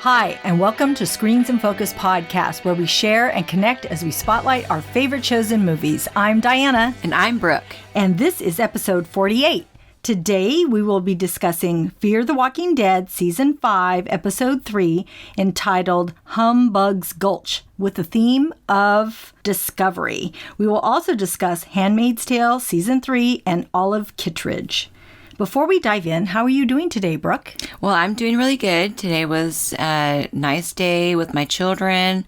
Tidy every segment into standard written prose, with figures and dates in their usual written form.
Hi, and welcome to Screens in Focus podcast, where we share and connect as we spotlight our favorite shows and movies. I'm Diana. And I'm Brooke. And this is episode 48. Today, we will be discussing Fear the Walking Dead Season 5, Episode 3, entitled Humbug's Gulch, with the theme of discovery. We will also discuss Handmaid's Tale Season 3 and Olive Kitteridge. Before we dive in, how are you doing today, Brooke? Well, I'm doing really good. Today was a nice day with my children,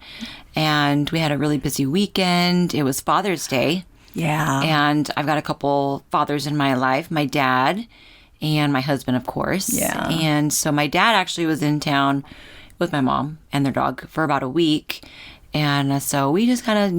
and we had a really busy weekend. It was Father's Day. Yeah. And I've got a couple fathers in my life, my dad and my husband, of course. Yeah. And so my dad actually was in town with my mom and their dog for about a week. And so we just kind of,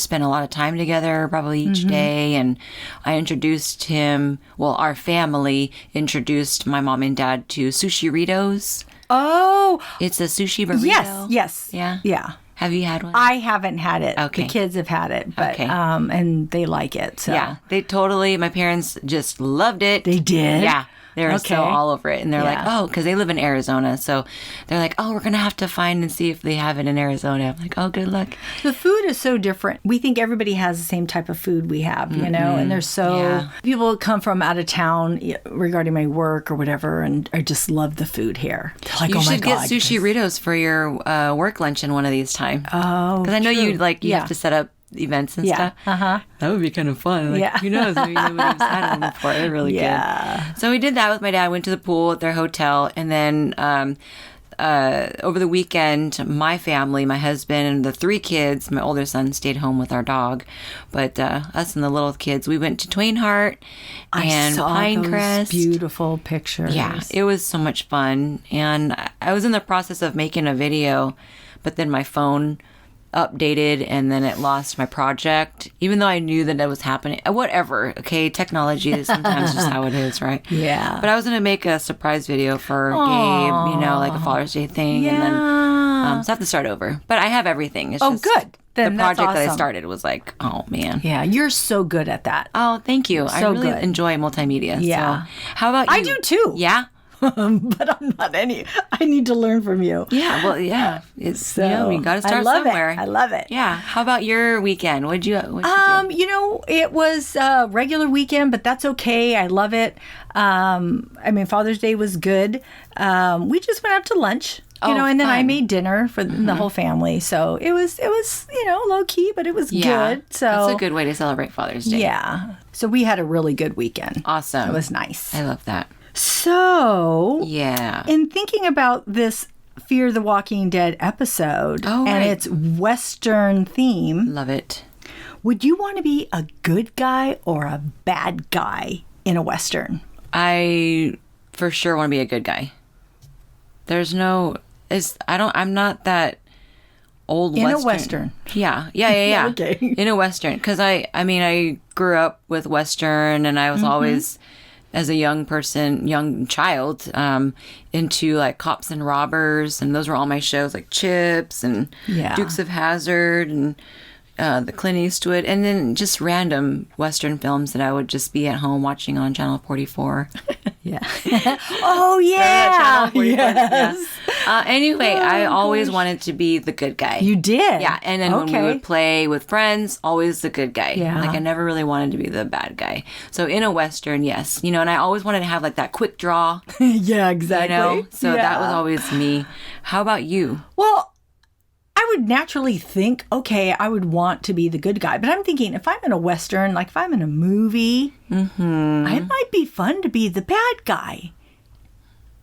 spent a lot of time together probably each day. And I introduced him, our family introduced my mom and dad to Sushi-ritos. Oh. It's a sushi burrito. Yes. Yeah? Yeah. Have you had one? I haven't had it. Okay. The kids have had it, but Okay. And they like it. So. Yeah, my parents just loved it. They did? Yeah. They were Okay. so all over it. And they're Yeah. like, because they live in Arizona. So they're like, we're going to have to find and see if they have it in Arizona. I'm like, good luck. The food is so different. We think everybody has the same type of food we have, and they're so... People come from out of town regarding my work or whatever, and I just love the food here. They're like, You oh my should God. get Sushi-ritos for your work luncheon one of these times. Oh, because I know true. you have to set up events and stuff. Uh-huh. That would be kind of fun. Like, Yeah. who knows? Maybe nobody's had them before. They're really good. So we did that with my dad. Went to the pool at their hotel. And then over the weekend, my family, my husband and the 3 kids, my older son stayed home with our dog. But us and the little kids, we went to Twain Harte and Pinecrest. Those beautiful pictures. Yeah, it was so much fun. And I was in the process of making a video, but then my phone updated and then it lost my project, even though I knew that it was happening. Whatever. Okay, technology is sometimes just how it is, right? Yeah. But I was going to make a surprise video for Gabe, like a Father's Day thing. Yeah. And then so I have to start over. But I have everything. It's just good. Then the project that's that I awesome. started was like, oh, man. Yeah, you're so good at that. Oh, thank you. I really good. enjoy multimedia. Yeah. So, how about you? I do too. Yeah? But I'm not any. I need to learn from you. Yeah, well, yeah. It's we got to start I love somewhere. It. I love it. Yeah. How about your weekend? What'd you do? It was a regular weekend, but that's okay. I love it. Father's Day was good. We just went out to lunch, and then I made dinner for the whole family. So it was low key, but it was good. So that's a good way to celebrate Father's Day. Yeah. So we had a really good weekend. Awesome. It was nice. I love that. So, yeah. In thinking about this Fear the Walking Dead episode and its Western theme, love it. Would you want to be a good guy or a bad guy in a Western? I for sure want to be a good guy. I'm not that old in Western. a Western. Yeah. Okay. In a Western. Because I grew up with Western and I was always, as a young child, into like Cops and Robbers, and those were all my shows, like Chips and Dukes of Hazzard and the Clint Eastwood, and then just random Western films that I would just be at home watching on Channel 44. Yeah. Oh, yeah. Channel 44. Yes. Yeah. Anyway, I always wanted to be the good guy. You did? Yeah. And then when we would play with friends, always the good guy. Yeah. Like I never really wanted to be the bad guy. So in a Western, yes. And I always wanted to have like that quick draw. Yeah, exactly. So that was always me. How about you? Well, I would naturally think, okay, I would want to be the good guy. But I'm thinking, if I'm in a Western, like if I'm in a movie, it might be fun to be the bad guy.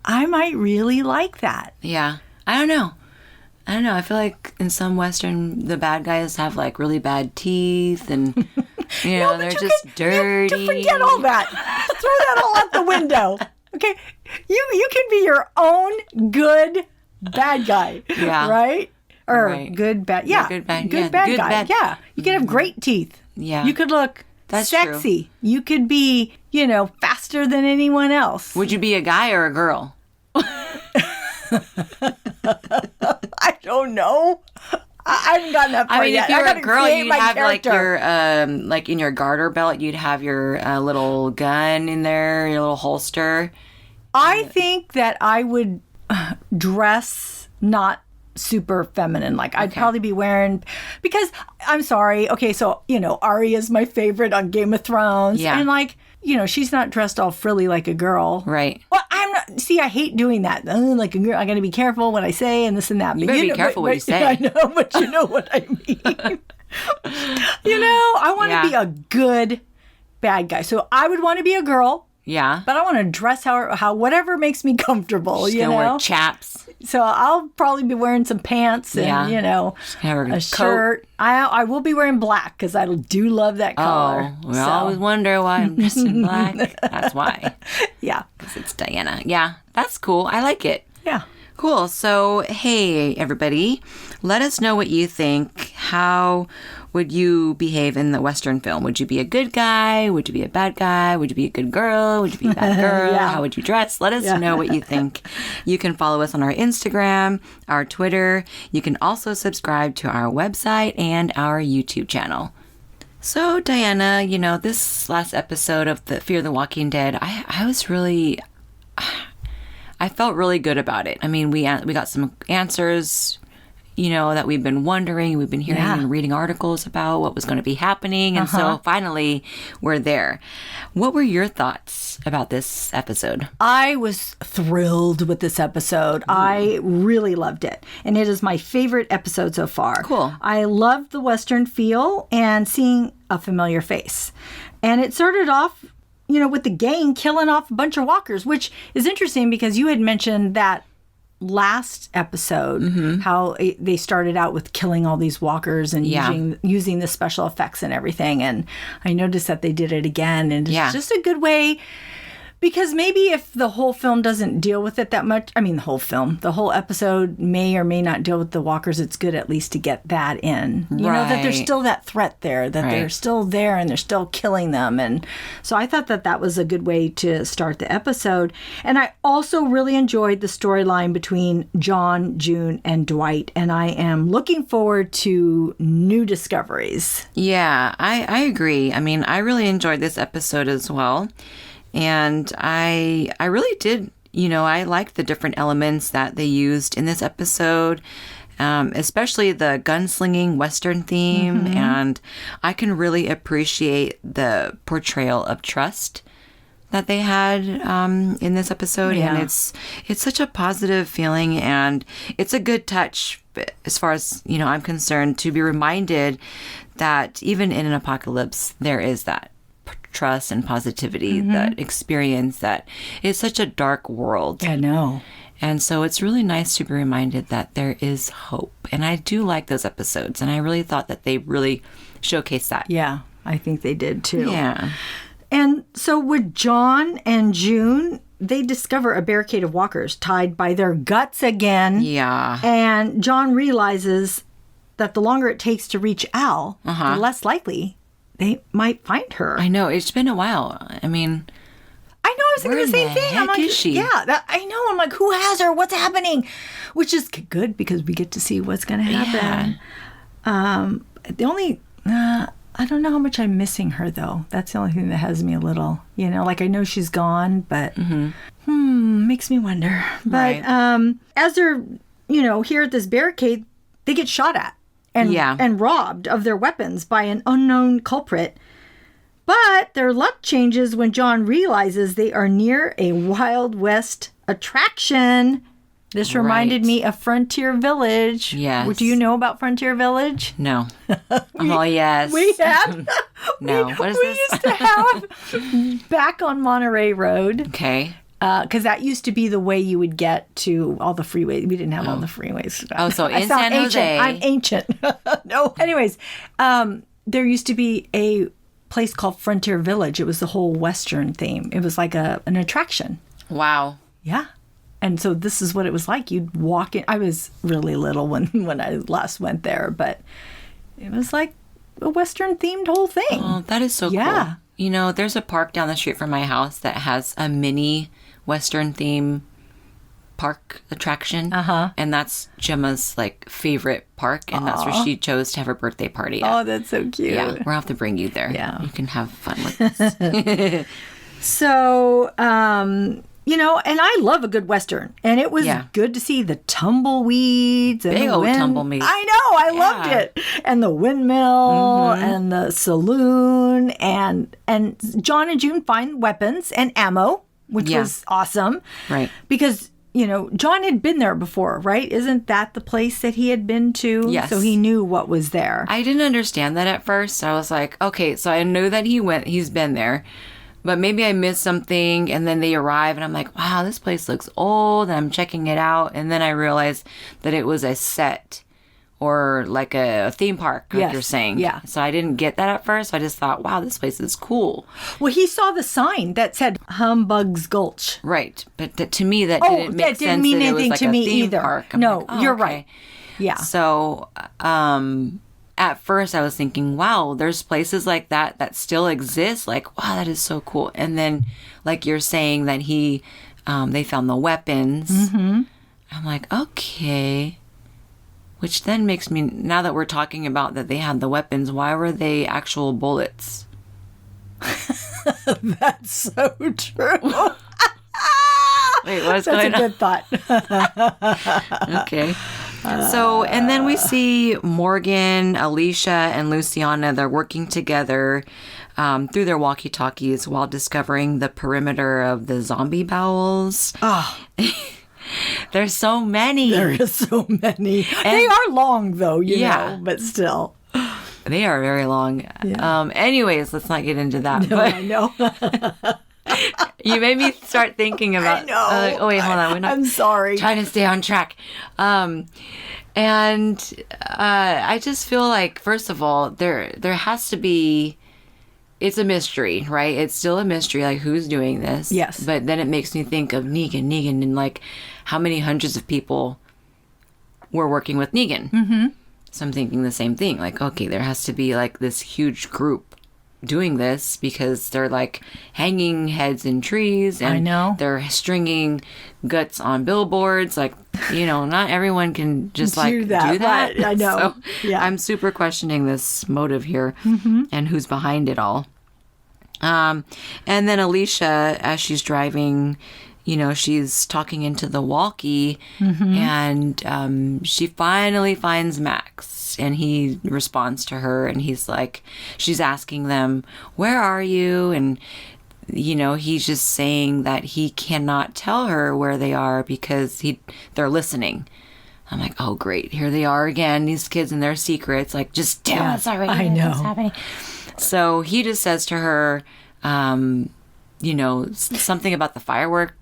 I might really like that. Yeah. I don't know. I feel like in some Western, the bad guys have like really bad teeth and, they're just dirty. Forget all that. Throw that all out the window. Okay. You can be your own good bad guy. Yeah. Right? Or good bad. Yeah. Good bad. Good bad guy. Yeah. You could have great teeth. Yeah. You could look sexy. True. You could be, faster than anyone else. Would you be a guy or a girl? I don't know. I haven't gotten that far yet. If you were a girl, you'd have character. like your like in your garter belt, you'd have your little gun in there, your little holster. I think that I would dress not super feminine. Like I'd probably be wearing, because I'm sorry. Okay, so Arya's my favorite on Game of Thrones, and like she's not dressed all frilly like a girl, right? Well, I'm not. See, I hate doing that. Like a girl, I got to be careful what I say and this and that. You better be careful what you say. I know, but you know what I mean. I want to be a good bad guy. So I would want to be a girl. Yeah. But I want to dress how whatever makes me comfortable, She's gonna wear chaps. So I'll probably be wearing some pants and, a shirt. I will be wearing black because I do love that color. Oh, we always wonder why I'm dressed in black. That's why. Yeah. Because it's Diana. Yeah, that's cool. I like it. Yeah. Cool. So, hey, everybody, let us know what you think. How would you behave in the Western film? Would you be a good guy? Would you be a bad guy? Would you be a good girl? Would you be a bad girl? How would you dress? Let us know what you think. You can follow us on our Instagram, our Twitter. You can also subscribe to our website and our YouTube channel. So, Diana, this last episode of the Fear the Walking Dead, I was really... I felt really good about it. I mean, we got some answers, that we've been wondering. We've been hearing and reading articles about what was going to be happening. And so finally, we're there. What were your thoughts about this episode? I was thrilled with this episode. I really loved it. And it is my favorite episode so far. Cool. I loved the Western feel and seeing a familiar face. And it started off with the gang killing off a bunch of walkers, which is interesting because you had mentioned that last episode, how they started out with killing all these walkers and using the special effects and everything. And I noticed that they did it again. And it's just a good way, because maybe if the whole film doesn't deal with it that much, the whole episode may or may not deal with the walkers, it's good at least to get that in. You know, that there's still that threat there, that they're still there and they're still killing them. And so I thought that was a good way to start the episode. And I also really enjoyed the storyline between John, June, and Dwight. And I am looking forward to new discoveries. Yeah, I agree. I mean, I really enjoyed this episode as well. And I really did, I liked the different elements that they used in this episode, especially the gunslinging Western theme. And I can really appreciate the portrayal of trust that they had in this episode. And it's such a positive feeling, and it's a good touch as far as, I'm concerned, to be reminded that even in an apocalypse, there is that trust and positivity, that experience, that it's such a dark world. I know. And so it's really nice to be reminded that there is hope. And I do like those episodes. And I really thought that they really showcased that. Yeah, I think they did too. Yeah. And so with John and June, they discover a barricade of walkers tied by their guts again. Yeah. And John realizes that the longer it takes to reach Al, the less likely they might find her. I know. It's been a while. I mean, I know. I was thinking the same thing. I'm like, is she? Yeah, I know. I'm like, who has her? What's happening? Which is good because we get to see what's going to happen. Yeah. The only, I don't know how much I'm missing her though. That's the only thing that has me a little, like I know she's gone, but makes me wonder. But as they're, here at this barricade, they get shot at. And robbed of their weapons by an unknown culprit. But their luck changes when John realizes they are near a Wild West attraction. This reminded me of Frontier Village. Yes. Do you know about Frontier Village? No. Yes. We have. No. What is we this? used to have back on Monterey Road. Okay. Because that used to be the way you would get to all the freeways. We didn't have all the freeways. Oh, so in San Jose. I'm ancient. No. Anyways, there used to be a place called Frontier Village. It was the whole Western theme. It was like an attraction. Wow. Yeah. And so this is what it was like. You'd walk in. I was really little when I last went there, but it was like a Western themed whole thing. Oh, that is so cool. There's a park down the street from my house that has a mini Western theme park attraction. And that's Gemma's favorite park, and that's where she chose to have her birthday party at. Oh, that's so cute. Yeah, we'll have to bring you there. Yeah. You can have fun with this. So, you know, and I love a good Western. And it was good to see the tumbleweeds and big the old wind. tumbleweeds. I know, I loved it. And the windmill and the saloon. And John and June find weapons and ammo, which was awesome. Right. Because, you know, John had been there before, right? Isn't that the place that he had been to? Yes. So he knew what was there. I didn't understand that at first. I was like, okay, so I know that he's been there, but maybe I missed something. And then they arrive and I'm like, wow, this place looks old. And I'm checking it out. And then I realized that it was a set or like a theme park, like you're saying. Yeah. So I didn't get that at first. So I just thought, wow, this place is cool. Well, he saw the sign that said Humbug's Gulch. Right. But to me, that didn't make sense. That didn't mean that anything it was to like me a theme either. Park. I'm No, like, oh, you're okay. right. Yeah. So, at first I was thinking, wow, there's places like that still exist. Like, wow, that is so cool. And then, like you're saying that they found the weapons. Mm-hmm. I'm like, okay. Which then makes me, now that we're talking about that they had the weapons, why were they actual bullets? That's so true. Wait, what's That's going a good thought. Okay. So, and then we see Morgan, Alicia, and Luciana. They're working together through their walkie-talkies while discovering the perimeter of the zombie bowels. Oh. There's so many. There is so many. They are long, though, you know, but still. They are very long. Yeah. Anyways, let's not get into that. No, but I know. you made me start thinking about. I know. Oh wait, hold on. I'm sorry. Trying to stay on track. And I just feel like, first of all, there has to be. It's a mystery, right? It's still a mystery, like who's doing this. Yes. But then it makes me think of Negan, and like how many hundreds of people were working with Negan. Mm-hmm. So I'm thinking the same thing. Like, okay, there has to be like this huge group doing this because they're like hanging heads in trees and I know. They're stringing guts on billboards. Like, you know, not everyone can just like do that. Right. I know. So I'm super questioning this motive here and who's behind it all. And then Alicia, as she's driving, you know, she's talking into the walkie and she finally finds Max and he responds to her and he's like, she's asking them, where are you? And, you know, he's just saying that he cannot tell her where they are because they're listening. I'm like, oh, great. Here they are again. These kids and their secrets. Like, just tell us already. I know. What's happening. So he just says to her, you know, something about the firework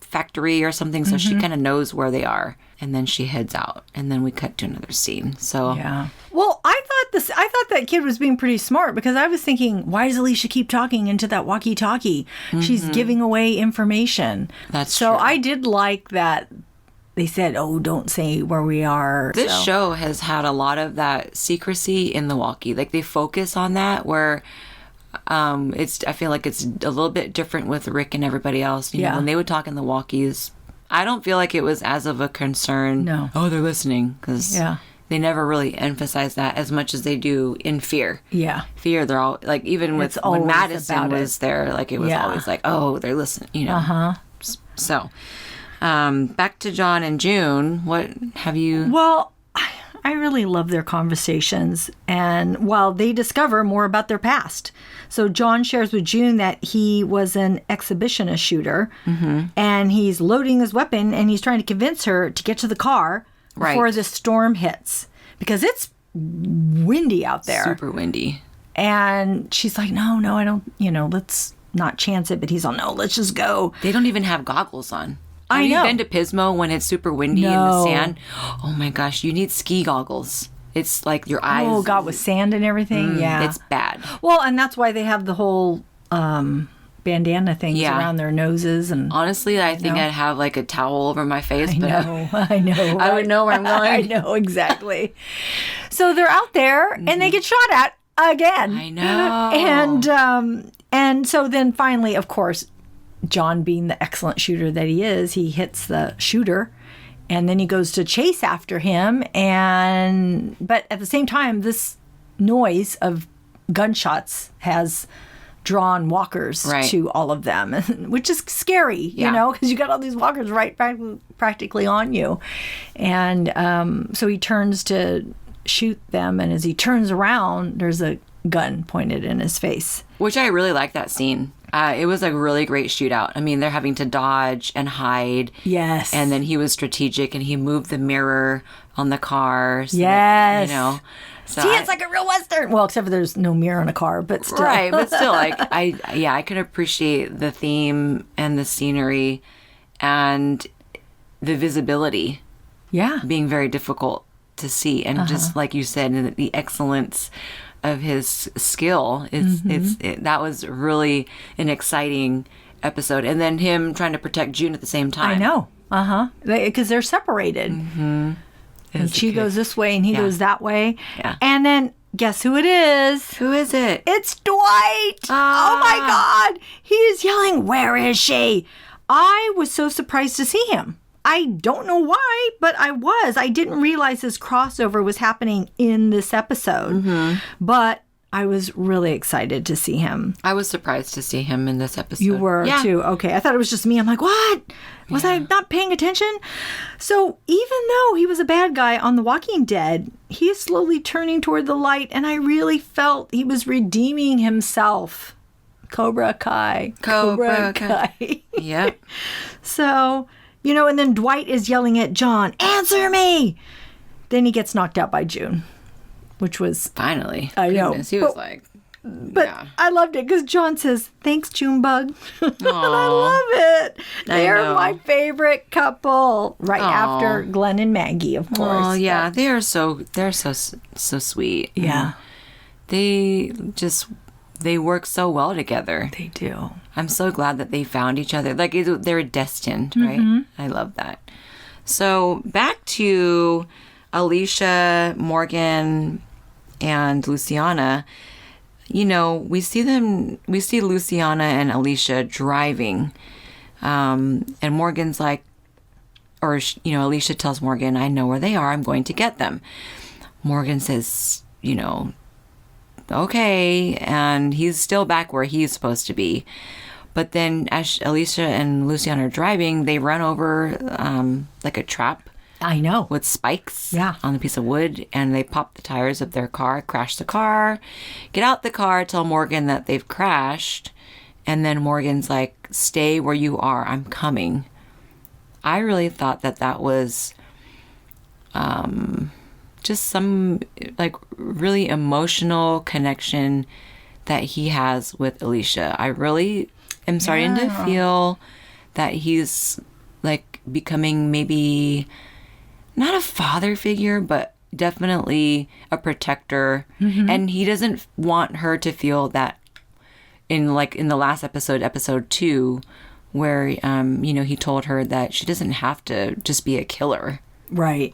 factory or something. So she kind of knows where they are. And then she heads out. And then we cut to another scene. So yeah. Well, I thought that kid was being pretty smart because I was thinking, why does Alicia keep talking into that walkie-talkie? She's giving away information. That's so true. I did like that. They said, oh, don't say where we are. This show has had a lot of that secrecy in the walkie. Like they focus on that where I feel like it's a little bit different with Rick and everybody else. You know, when they would talk in the walkies, I don't feel like it was as of a concern. No. Oh, they're listening. Because they never really emphasize that as much as they do in Fear. Yeah. Fear, they're all, like, even with when Madison was there, like, it was always like, oh, they're listening, you know. Uh-huh. So, back to John and June. What have you... Well, I really love their conversations. And while they discover more about their past. So John shares with June that he was an exhibitionist shooter. And he's loading his weapon and he's trying to convince her to get to the car before the storm hits. Because it's windy out there. Super windy. And she's like, no, I don't, let's not chance it. But he's all, no, let's just go. They don't even have goggles on. I know. Have you been to Pismo when it's super windy in the sand? Oh my gosh, you need ski goggles. It's like your eyes. Oh God, with sand and everything. Yeah, it's bad. Well, and that's why they have the whole bandana things around their noses. And honestly, I think I'd have like a towel over my face. I know. I would know where I'm going. I know exactly. So they're out there and they get shot at again. I know. And so then finally, of course, John, being the excellent shooter that he is, he hits the shooter and then he goes to chase after him. But at the same time, this noise of gunshots has drawn walkers to all of them, which is scary, you know, because you got all these walkers practically on you. And so he turns to shoot them, and as he turns around, there's a gun pointed in his face. Which I really like that scene. It was a really great shootout. I mean, they're having to dodge and hide. Yes. And then he was strategic, and he moved the mirror on the car. So yes. That, you know. So see, it's like a real Western. Well, except for there's no mirror in a car, but still. Right, but still, like, I could appreciate the theme and the scenery and the visibility. Yeah. Being very difficult to see. And just like you said, the excellence of his skill that was really an exciting episode. And then him trying to protect June at the same time. I know. Because they're separated. And she goes this way and he goes that way. Yeah. And then guess who it is? Who is it? It's Dwight. Oh my God. He is yelling, "Where is she?" I was so surprised to see him. I don't know why, but I was. I didn't realize this crossover was happening in this episode. But I was really excited to see him. I was surprised to see him in this episode. You were too? Okay. I thought it was just me. I'm like, what? Was I not paying attention? So even though he was a bad guy on The Walking Dead, he is slowly turning toward the light, and I really felt he was redeeming himself. Cobra Kai. Cobra Kai. Yep. So... you know, and then Dwight is yelling at John, "Answer me!" Then he gets knocked out by June, which was... finally. I know. He was like... But I loved it because John says, "Thanks, Junebug." And I love it. They're my favorite couple. Right after Glenn and Maggie, of course. Oh, yeah. They're so sweet. Yeah. They work so well together. They do. I'm so glad that they found each other. Like, they're destined, right? I love that. So, back to Alicia, Morgan, and Luciana. You know, we see Luciana and Alicia driving. And Morgan's like, Alicia tells Morgan, "I know where they are. I'm going to get them." Morgan says, okay, and he's still back where he's supposed to be. But then as Alicia and Luciana are driving, they run over like a trap. I know. With spikes on a piece of wood, and they pop the tires of their car, crash the car, get out the car, tell Morgan that they've crashed, and then Morgan's like, "Stay where you are, I'm coming." I really thought that was just some like really emotional connection that he has with Alicia. I really am starting to feel that he's like becoming maybe not a father figure, but definitely a protector. And he doesn't want her to feel that in the last episode 2, where he told her that she doesn't have to just be a killer. Right.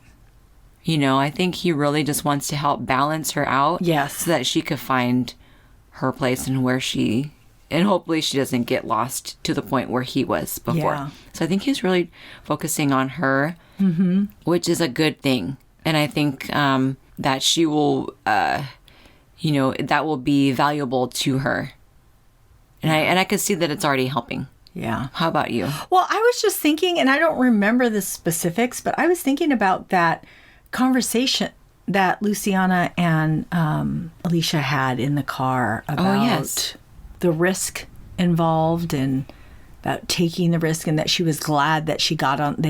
I think he really just wants to help balance her out. Yes. So that she could find her place and and hopefully she doesn't get lost to the point where he was before. Yeah. So I think he's really focusing on her, which is a good thing. And I think that she will, that will be valuable to her. And I can see that it's already helping. Yeah. How about you? Well, I was just thinking, and I don't remember the specifics, but I was thinking about that conversation that Luciana and Alicia had in the car about the risk involved and about taking the risk, and that she was glad that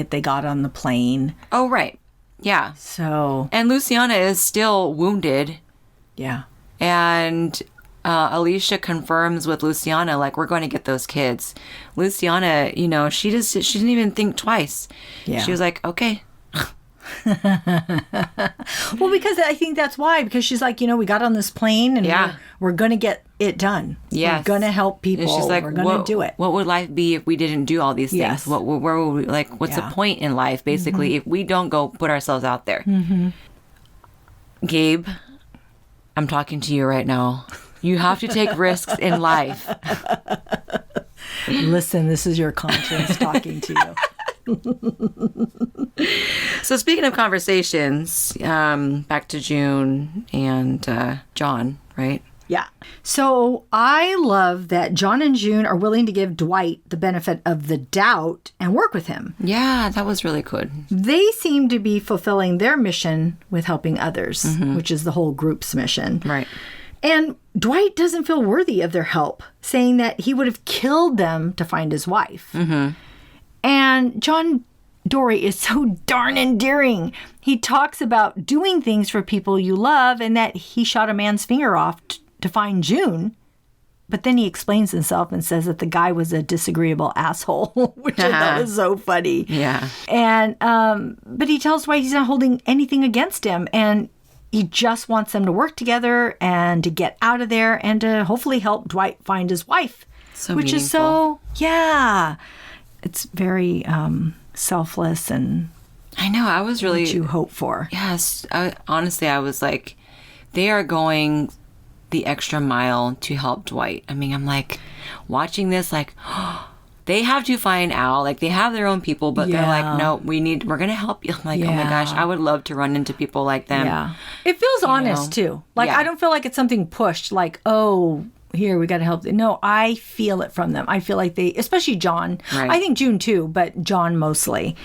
they got on the plane. Oh, right. Yeah. So. And Luciana is still wounded. Yeah. And Alicia confirms with Luciana, like, "We're going to get those kids." Luciana, she didn't even think twice. Yeah. She was like, "Okay." Well, because I think that's why, because she's like, we got on this plane and we're going to get it done. Yes. We're going to help people. And she's like, we're going to do it. What would life be if we didn't do all these things? Yes. Where would we, like, what's the point in life, basically, if we don't go put ourselves out there? Gabe, I'm talking to you right now. You have to take risks in life. Listen, this is your conscience talking to you. So speaking of conversations, back to June and John, right? Yeah. So I love that John and June are willing to give Dwight the benefit of the doubt and work with him. Yeah, that was really good. They seem to be fulfilling their mission with helping others, which is the whole group's mission. Right. And Dwight doesn't feel worthy of their help, saying that he would have killed them to find his wife. And John Dory is so darn endearing. He talks about doing things for people you love and that he shot a man's finger off to find June. But then he explains himself and says that the guy was a disagreeable asshole, which I thought was so funny. Yeah. And but he tells Dwight he's not holding anything against him, and he just wants them to work together and to get out of there and to hopefully help Dwight find his wife. So which meaningful. is so, yeah. It's very selfless and I know. I was really... what you hope for. Yes. Honestly, I was like, they are going the extra mile to help Dwight. I mean, I'm like watching this like, they have to find Al. Like, they have their own people, but they're like, no, we're going to help you. I'm like, oh my gosh, I would love to run into people like them. Yeah. It feels honest, too. Like, I don't feel like it's something pushed, like, oh, here, we got to help. No, I feel it from them. I feel like they, especially John. Right. I think June, too, but John mostly.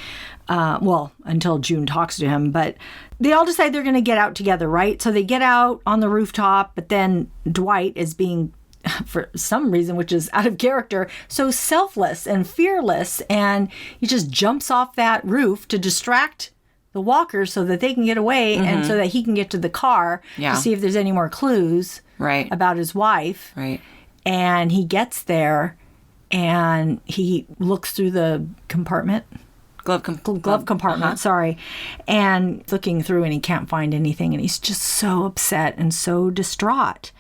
Well, until June talks to him, but they all decide they're going to get out together, right? So they get out on the rooftop, but then Dwight is being, for some reason, which is out of character, so selfless and fearless, and he just jumps off that roof to distract the walkers so that they can get away and so that he can get to the car to see if there's any more clues about his wife. Right. And he gets there and he looks through the compartment. Glove compartment, sorry. And looking through and he can't find anything. And he's just so upset and so distraught.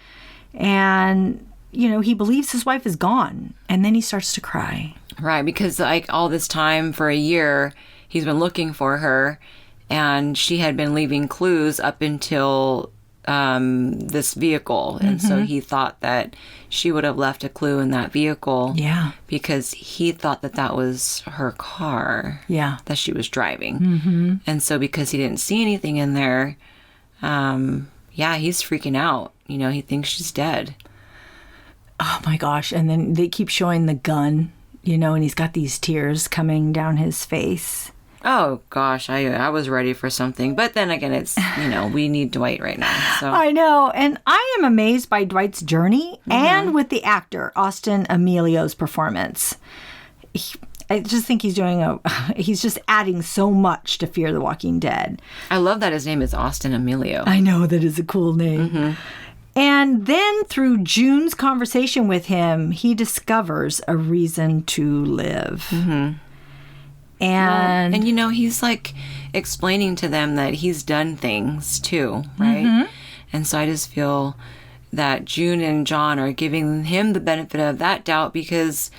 And, you know, he believes his wife is gone. And then he starts to cry. Right, because like all this time for a year, he's been looking for her. And she had been leaving clues up until this vehicle. And so he thought that she would have left a clue in that vehicle. Yeah. Because he thought that that was her car. Yeah. That she was driving. And so because he didn't see anything in there, he's freaking out. You know, he thinks she's dead. Oh my gosh. And then they keep showing the gun, you know, and he's got these tears coming down his face. Oh, gosh, I was ready for something. But then again, it's, you know, we need Dwight right now. So I know. And I am amazed by Dwight's journey and with the actor, Austin Emilio's performance. I just think he's he's just adding so much to Fear the Walking Dead. I love that his name is Austin Emilio. I know, that is a cool name. And then through June's conversation with him, he discovers a reason to live. And you know, he's like explaining to them that he's done things too, right? And so I just feel that June and John are giving him the benefit of that doubt because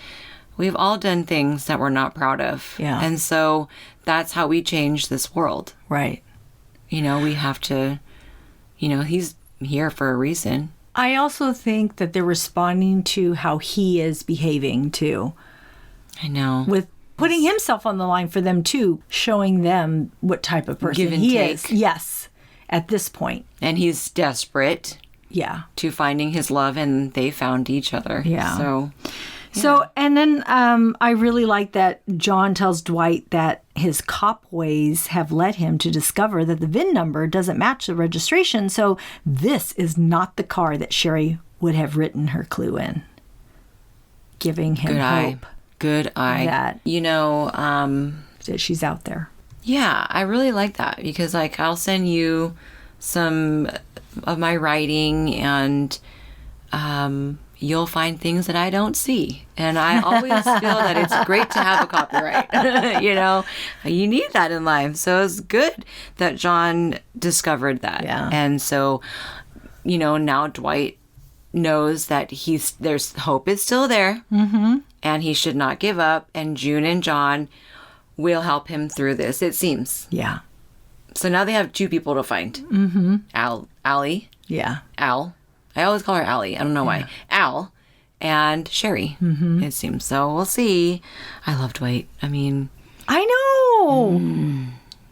we've all done things that we're not proud of. Yeah. And so that's how we change this world. Right. You know, we have to, you know, he's here for a reason. I also think that they're responding to how he is behaving too. I know. With putting himself on the line for them too, showing them what type of person he is. Yes, at this point. And he's desperate. Yeah. To finding his love, and they found each other. Yeah. So, and then I really like that John tells Dwight that his cop ways have led him to discover that the VIN number doesn't match the registration. So this is not the car that Sherry would have written her clue in. Giving him hope. Good eye. That, you know, that she's out there. Yeah, I really like that because, like, I'll send you some of my writing and you'll find things that I don't see. And I always feel that it's great to have a copyright. You know, you need that in life. So it's good that John discovered that. Yeah. And so, you know, now Dwight knows that there's hope is still there. And he should not give up. And June and John will help him through this, it seems. Yeah. So now they have two people to find. Allie. Yeah. Al. I always call her Allie. I don't know why. Al and Sherry, it seems. So we'll see. I love Dwight. I mean. I know.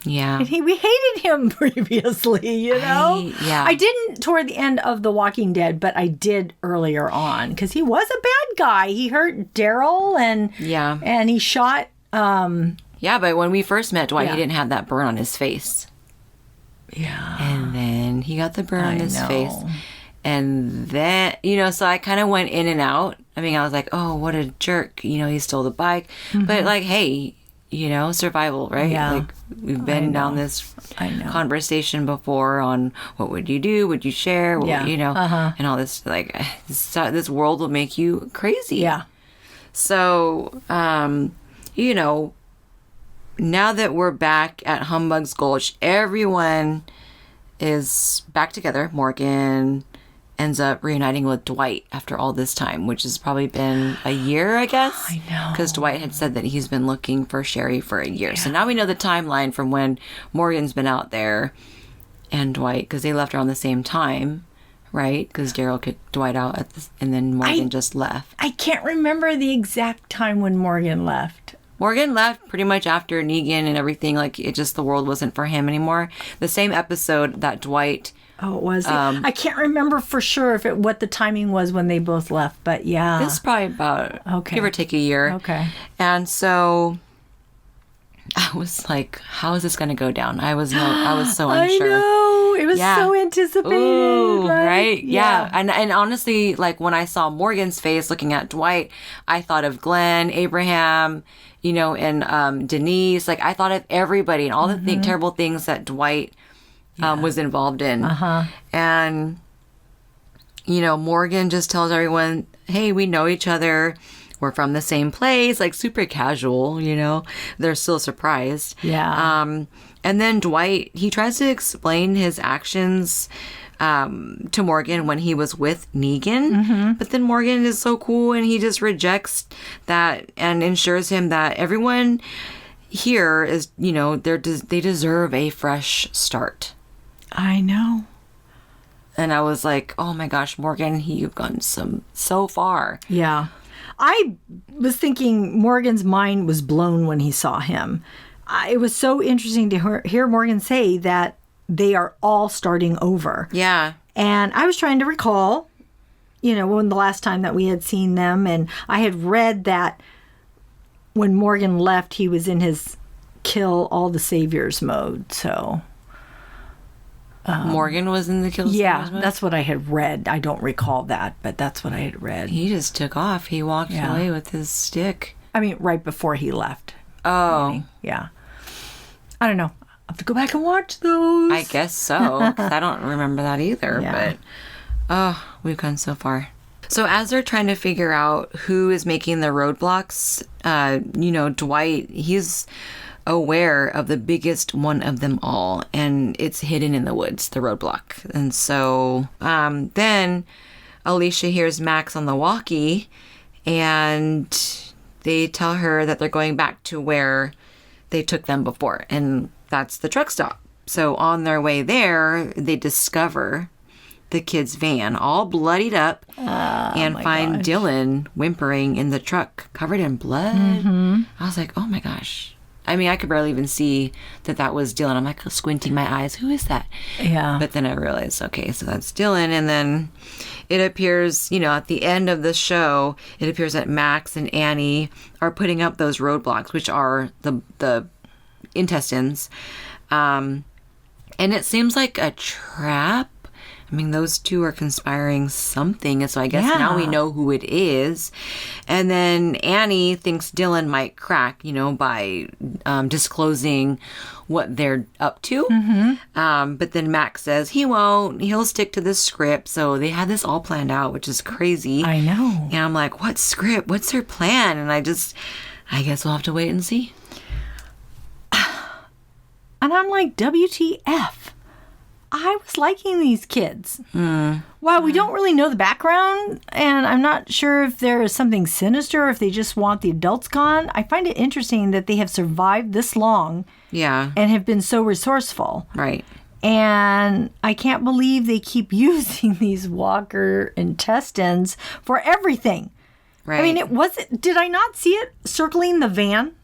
Yeah. And we hated him previously, you know? I didn't toward the end of The Walking Dead, but I did earlier on because he was a bad guy. He hurt Daryl and he shot... yeah, but when we first met Dwight, he didn't have that burn on his face. Yeah. And then he got the burn on his face. And then, you know, so I kind of went in and out. I mean, I was like, oh, what a jerk. You know, he stole the bike. But like, hey... You know, survival, right? Yeah. Like, we've been down this conversation before on what would you do? Would you share? What, you know, and all this, like, this world will make you crazy. Yeah. So, you know, now that we're back at Humbug's Gulch, everyone is back together. Morgan ends up reuniting with Dwight after all this time, which has probably been a year, I guess. I know. Because Dwight had said that he's been looking for Sherry for a year. Yeah. So now we know the timeline from when Morgan's been out there and Dwight, because they left around the same time, right? Because Daryl kicked Dwight out and then Morgan just left. I can't remember the exact time when Morgan left. Morgan left pretty much after Negan and everything. Like, it just, the world wasn't for him anymore. The same episode that Dwight... Oh, it was. I can't remember for sure what the timing was when they both left, but yeah. This is probably about, give or take a year. Okay. And so I was like, how is this going to go down? I was so unsure. I know. It was so anticipated. Ooh, right? Yeah. And honestly, like, when I saw Morgan's face looking at Dwight, I thought of Glenn, Abraham, you know, and Denise. Like, I thought of everybody and all the terrible things that Dwight was involved in. And, you know, Morgan just tells everyone, hey, we know each other. We're from the same place, like, super casual, you know. They're still surprised. Yeah. And then Dwight, he tries to explain his actions to Morgan when he was with Negan. But then Morgan is so cool and he just rejects that and ensures him that everyone here is, you know, they deserve a fresh start. I know. And I was like, oh my gosh, Morgan, you've gone so far. Yeah. I was thinking Morgan's mind was blown when he saw him. It was so interesting to hear Morgan say that they are all starting over. Yeah. And I was trying to recall, you know, when the last time that we had seen them. And I had read that when Morgan left, he was in his kill all the saviors mode. So... Morgan was in the kill saviors mode? That's what I had read. I don't recall that, but that's what I had read. He just took off. He walked away with his stick. I mean, right before he left. Oh. Yeah. I don't know. I'll have to go back and watch those. I guess so. 'Cause I don't remember that either. Yeah. But, we've gone so far. So as they're trying to figure out who is making the roadblocks, you know, Dwight, he's aware of the biggest one of them all, and it's hidden in the woods, the roadblock. And so then Alicia hears Max on the walkie, and they tell her that they're going back to where they took them before, and that's the truck stop. So on their way there, they discover the kid's van all bloodied up and find Dylan whimpering in the truck covered in blood. I was like, oh my gosh. I mean, I could barely even see that was Dylan. I'm like squinting my eyes. Who is that? Yeah. But then I realized, okay, so that's Dylan. And then it appears, you know, at the end of the show, it appears that Max and Annie are putting up those roadblocks, which are the intestines. And it seems like a trap. I mean, those two are conspiring something, and so I guess now we know who it is. And then Annie thinks Dylan might crack, you know, by disclosing what they're up to. But then Max says he won't. He'll stick to the script. So they had this all planned out, which is crazy. I know. And I'm like, what script? What's their plan? And I guess we'll have to wait and see. And I'm like, WTF? I was liking these kids. Well, we don't really know the background, and I'm not sure if there is something sinister or if they just want the adults gone. I find it interesting that they have survived this long and have been so resourceful. Right. And I can't believe they keep using these walker intestines for everything. Right. I mean, did I not see it circling the van?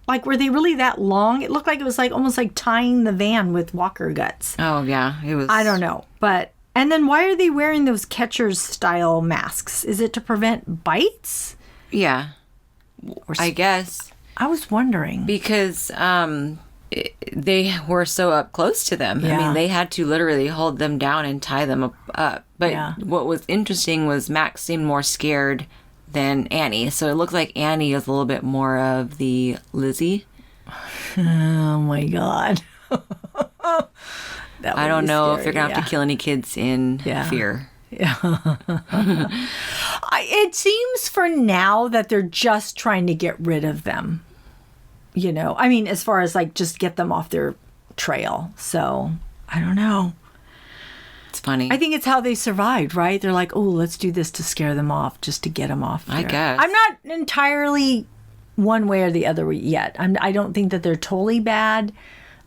Like, were they really that long? It looked like it was like almost like tying the van with walker guts. Oh, yeah. It was. I don't know. But, and then why are they wearing those catcher's style masks? Is it to prevent bites? Yeah. I guess. I was wondering. Because they were so up close to them. Yeah. I mean, they had to literally hold them down and tie them up. But what was interesting was Max seemed more scared than Annie. So it looked like Annie is a little bit more of the Lizzie. Oh, my God. I don't know if they're going to have to kill any kids in fear. Yeah. It seems for now that they're just trying to get rid of them. You know, I mean, as far as like just get them off their trail. So I don't know. It's funny. I think it's how they survived, right? They're like, oh, let's do this to scare them off, just to get them off there. I guess. I'm not entirely one way or the other yet. I don't think that they're totally bad.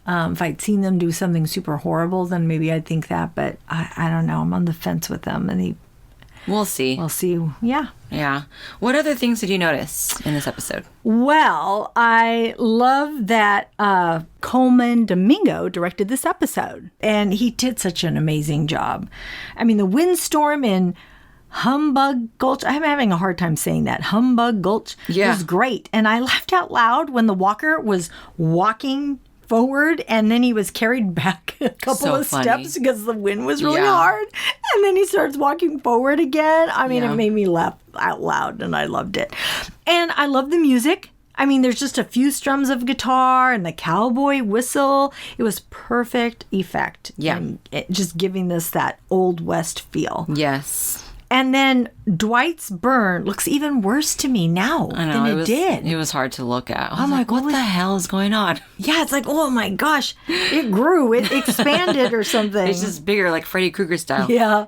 If I'd seen them do something super horrible, then maybe I'd think that. But I don't know. I'm on the fence with them. And we'll see. We'll see. Yeah. Yeah. What other things did you notice in this episode? Well, I love that Coleman Domingo directed this episode. And he did such an amazing job. I mean, the windstorm in Humbug Gulch, I'm having a hard time saying that. Humbug Gulch was great. And I laughed out loud when the walker was walking forward and then he was carried back a couple of steps because the wind was really hard, and then he starts walking forward again. I mean, it made me laugh out loud and I loved it. And I love the music. I mean, there's just a few strums of guitar and the cowboy whistle. It was perfect effect. Yeah. And just giving this that Old West feel. Yes. And then Dwight's burn looks even worse to me now than it did. It was hard to look at. I'm like, what the hell is going on? Yeah, it's like, oh my gosh, it grew, it expanded or something. It's just bigger, like Freddy Krueger style. Yeah.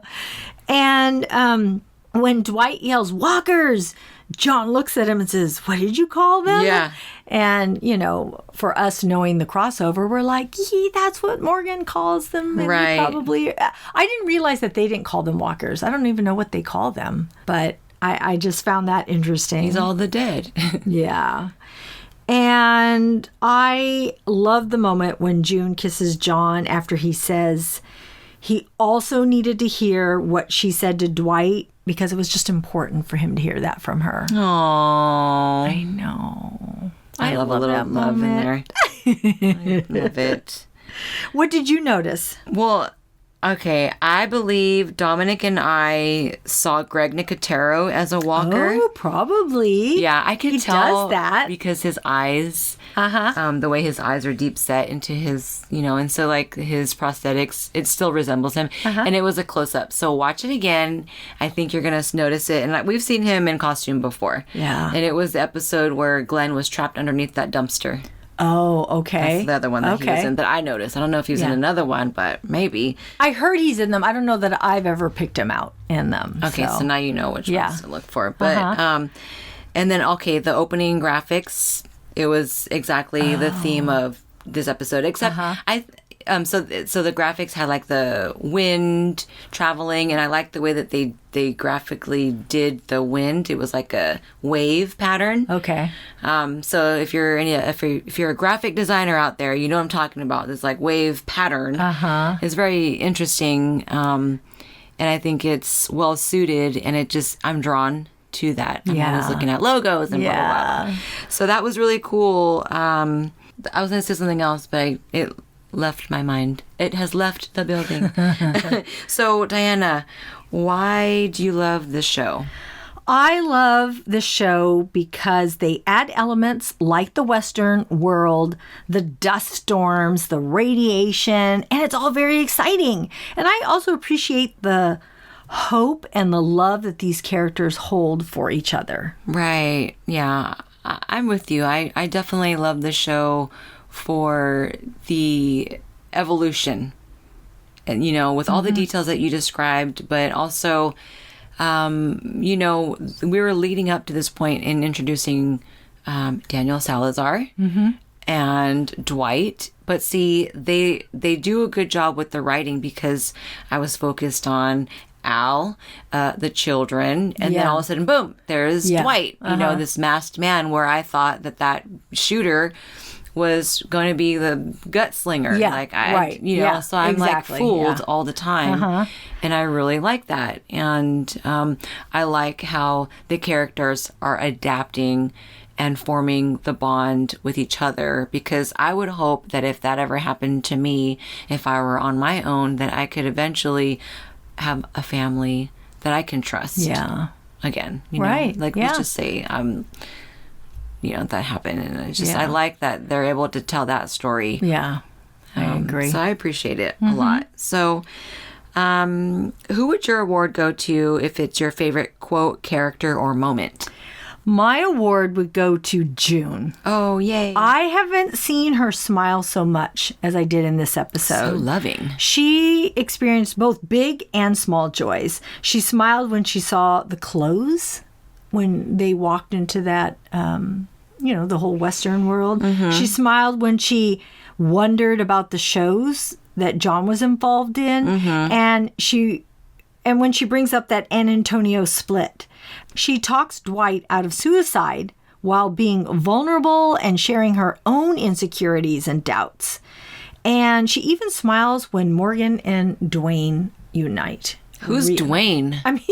And when Dwight yells, walkers, John looks at him and says, what did you call them? Yeah. And, you know, for us knowing the crossover, we're like, that's what Morgan calls them. And right. Probably. I didn't realize that they didn't call them walkers. I don't even know what they call them. But I just found that interesting. He's all the dead. Yeah. And I love the moment when June kisses John after he says he also needed to hear what she said to Dwight because it was just important for him to hear that from her. Aww. I know. I love a little love in there. I love it. What did you notice? Well, okay, I believe Dominic and I saw Greg Nicotero as a walker. Oh, probably. Yeah, I could tell. He does that. Because his eyes, the way his eyes are deep set into his, you know, and so like his prosthetics, it still resembles him. And it was a close up. So watch it again. I think you're going to notice it. And like, we've seen him in costume before. Yeah. And it was the episode where Glenn was trapped underneath that dumpster. Oh, okay. That's the other one that he was in that I noticed. I don't know if he was in another one, but maybe. I heard he's in them. I don't know that I've ever picked him out in them. Okay, so now you know which ones to look for. But and then the opening graphics, it was exactly the theme of this episode. Except so the graphics had like the wind traveling, and I liked the way that they graphically did the wind. It was like a wave pattern. Okay. So if you're a graphic designer out there, you know what I'm talking about. This like wave pattern. It's very interesting, and I think it's well suited. And I'm drawn to that. I'm always looking at logos and blah blah blah. So that was really cool. I was gonna say something else, but it left my mind. It has left the building. So, Diana, why do you love this show? I love the show because they add elements like the Western world, the dust storms, the radiation, and it's all very exciting. And I also appreciate the hope and the love that these characters hold for each other. Right. Yeah. I'm with you. I definitely love the show for the evolution, and you know, with all the details that you described, but also you know, we were leading up to this point in introducing Daniel Salazar and Dwight, but see, they do a good job with the writing because I was focused on Al, the children, and then all of a sudden, boom, there's Dwight, this masked man, where I thought that shooter was going to be the gunslinger. So I'm like fooled all the time. And I really like that. And I like how the characters are adapting and forming the bond with each other, because I would hope that if that ever happened to me, if I were on my own, that I could eventually have a family that I can trust. Yeah. Again, let's just say that happened, and it's just I like that they're able to tell that story. Yeah, I agree. So I appreciate it a lot. So, who would your award go to if it's your favorite quote, character, or moment? My award would go to June. Oh, yay. I haven't seen her smile so much as I did in this episode. So loving. She experienced both big and small joys. She smiled when she saw the clothes, when they walked into that, the whole Western world. She smiled when she wondered about the shows that John was involved in. And when she brings up that Antonio split. She talks Dwight out of suicide while being vulnerable and sharing her own insecurities and doubts. And she even smiles when Morgan and Dwayne unite. Who's Dwayne? I mean...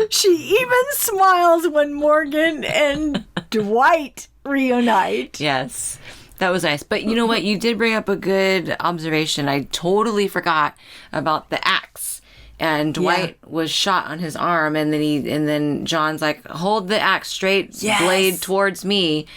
She even smiles when Morgan and Dwight reunite. Yes. That was nice. But you know what? You did bring up a good observation. I totally forgot about the axe. And Dwight was shot on his arm, and then John's like, hold the axe straight, blade towards me.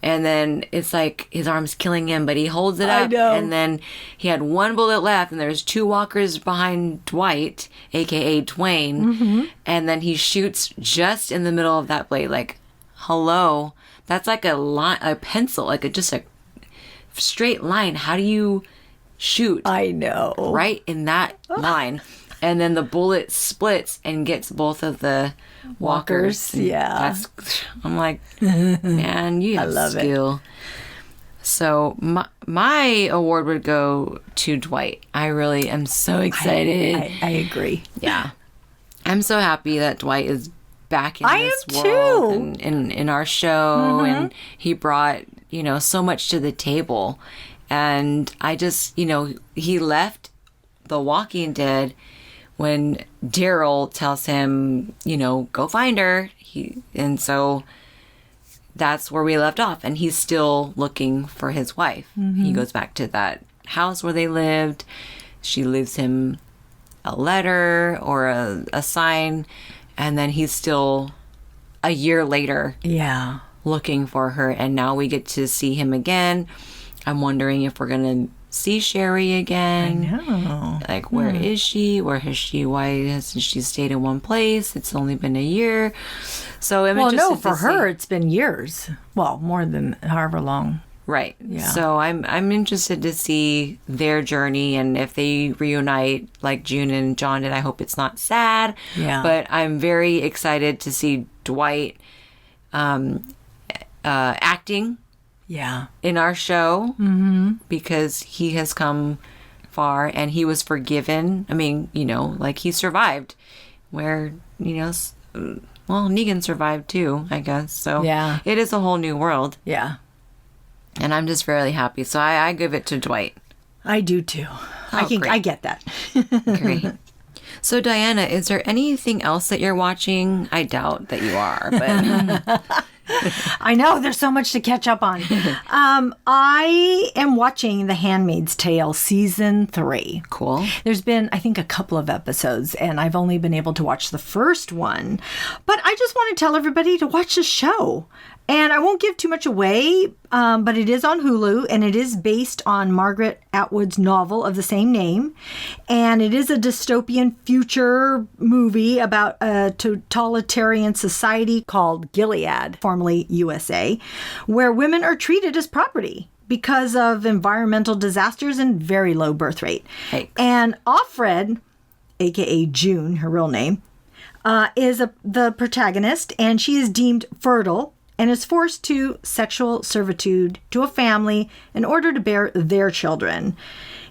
And then it's like his arm's killing him, but he holds it up. I know. And then he had one bullet left, and there's two walkers behind Dwight, a.k.a. Dwayne. And then he shoots just in the middle of that blade, like, hello. That's like a pencil, like just a straight line. How do you shoot? I know. Right in that line. And then the bullet splits and gets both of the walkers. Yeah. I'm like, man, you have skill. It. So my award would go to Dwight. I really am so excited. I agree. Yeah. I'm so happy that Dwight is back in this world and in our show. And he brought, so much to the table. And I just, he left The Walking Dead when Daryl tells him, go find her. And so that's where we left off. And he's still looking for his wife. He goes back to that house where they lived. She leaves him a letter or a sign. And then he's still a year later looking for her. And now we get to see him again. I'm wondering if we're going to see Sherry again. I know. Like, where is she? Where has she? Why hasn't she stayed in one place? It's only been a year. So I'm interested for her, it's been years. Well, more than however long. Right. Yeah. So I'm interested to see their journey, and if they reunite like June and John did, I hope it's not sad. Yeah. But I'm very excited to see Dwight acting. Yeah. In our show, because he has come far and he was forgiven. I mean, like he survived where, Negan survived too, I guess. So it is a whole new world. Yeah. And I'm just really happy. So I give it to Dwight. I do too. I get that. Great. So Diana, is there anything else that you're watching? I doubt that you are, but... I know, there's so much to catch up on. I am watching The Handmaid's Tale Season 3. Cool. There's been, I think, a couple of episodes, and I've only been able to watch the first one. But I just want to tell everybody to watch the show. And I won't give too much away, but it is on Hulu, and it is based on Margaret Atwood's novel of the same name. And it is a dystopian future movie about a totalitarian society called Gilead, formerly USA, where women are treated as property because of environmental disasters and very low birth rate. Thanks. And Offred, a.k.a. June, her real name, is the protagonist, and she is deemed fertile and is forced to sexual servitude to a family in order to bear their children.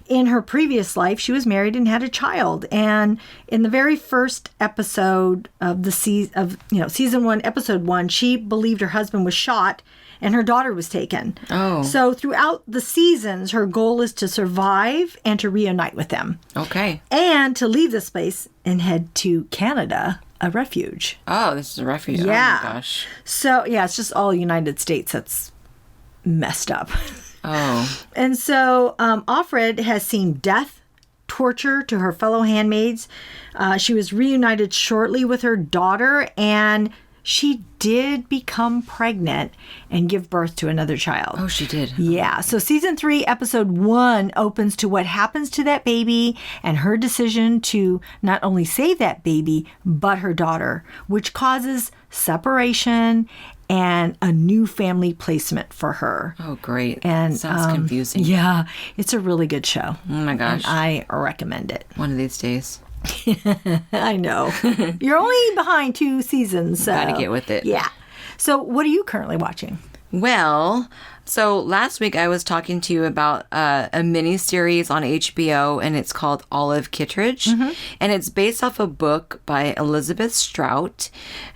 In her previous life, she was married and had a child. And in the very first episode of the season 1, episode 1, she believed her husband was shot and her daughter was taken. Oh. So throughout the seasons, her goal is to survive and to reunite with them. Okay. And to leave this place and head to Canada, a refuge. Oh, this is a refuge. Yeah. Oh, my gosh. So, yeah, it's just all United States that's messed up. Oh. And so Offred has seen death, torture to her fellow handmaids. She was reunited shortly with her daughter, and she did become pregnant and give birth to another child. Oh, she did. Yeah. So season 3, episode 1 opens to what happens to that baby and her decision to not only save that baby, but her daughter, which causes separation and a new family placement for her. Oh, great. And sounds confusing. Yeah, it's a really good show. Oh my gosh. And I recommend it. One of these days. I know. You're only behind 2 seasons. So. Gotta get with it. Yeah. So what are you currently watching? Well, so last week I was talking to you about a mini series on HBO, and it's called Olive Kitteridge, and it's based off a book by Elizabeth Strout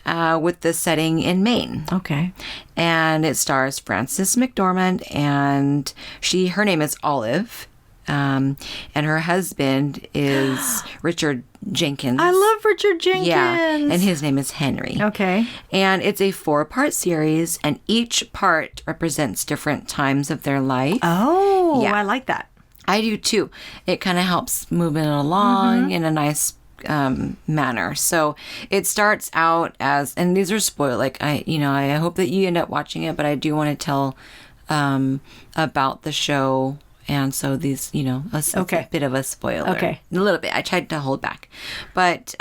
with the setting in Maine. Okay. And it stars Frances McDormand, and her name is Olive. And her husband is Richard Jenkins. I love Richard Jenkins. Yeah, and his name is Henry. Okay. And it's a 4-part series, and each part represents different times of their life. Oh, Yeah. I like that. I do too. It kind of helps move it along in a nice manner. So it starts out as, and these are spoiled. Like I hope that you end up watching it, but I do want to tell about the show. And so these, a bit of a spoiler. Okay. A little bit. I tried to hold back. But,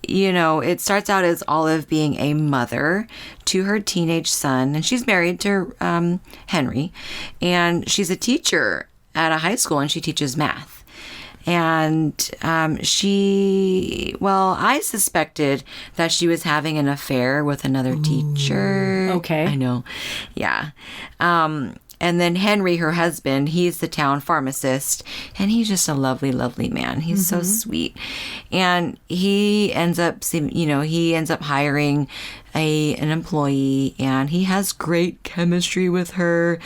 it starts out as Olive being a mother to her teenage son. And she's married to Henry. And she's a teacher at a high school, and she teaches math. And I suspected that she was having an affair with another teacher. Okay. I know. Yeah. And then Henry, her husband, he's the town pharmacist, and he's just a lovely, lovely man. He's so sweet. And he ends up hiring an employee, and he has great chemistry with her,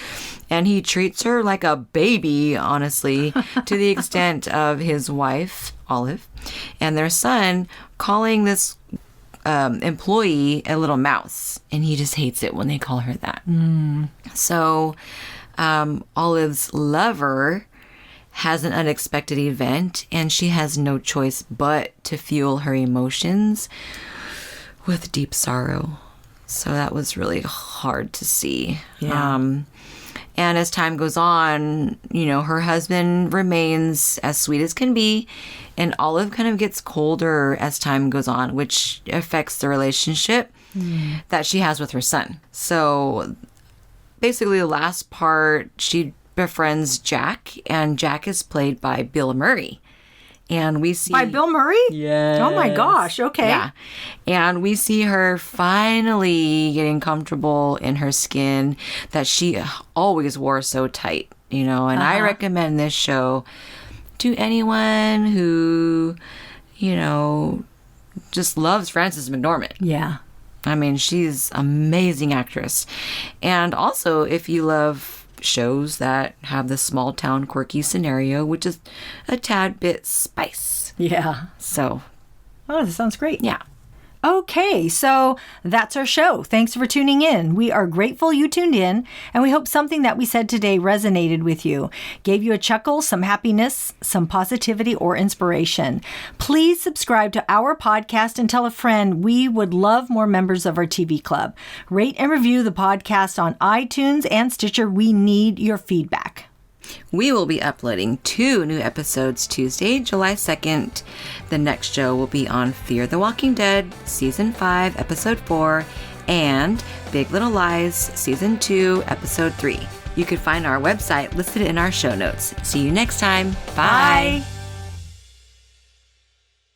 and he treats her like a baby, honestly, to the extent of his wife, Olive, and their son calling this employee a little mouse, and he just hates it when they call her that. So Olive's lover has an unexpected event, and she has no choice but to fuel her emotions with deep sorrow. So that was really hard to see. Yeah. And as time goes on, her husband remains as sweet as can be, and Olive kind of gets colder as time goes on, which affects the relationship that she has with her son. So basically, the last part, she befriends Jack, and Jack is played by Bill Murray. And we see... By Bill Murray? Yes. Oh my gosh, okay. Yeah. And we see her finally getting comfortable in her skin that she always wore so tight, and I recommend this show to anyone who, just loves Frances McDormand. Yeah. I mean, she's an amazing actress. And also, if you love shows that have the small town quirky scenario, which is a tad bit spice. Yeah. So. Oh, that sounds great. Yeah. Okay, so that's our show. Thanks for tuning in. We are grateful you tuned in, and we hope something that we said today resonated with you, gave you a chuckle, some happiness, some positivity, or inspiration. Please subscribe to our podcast and tell a friend. We would love more members of our TV club. Rate and review the podcast on iTunes and Stitcher. We need your feedback. We will be uploading 2 new episodes Tuesday, July 2nd. The next show will be on Fear the Walking Dead, Season 5, Episode 4, and Big Little Lies, Season 2, Episode 3. You can find our website listed in our show notes. See you next time. Bye. Bye.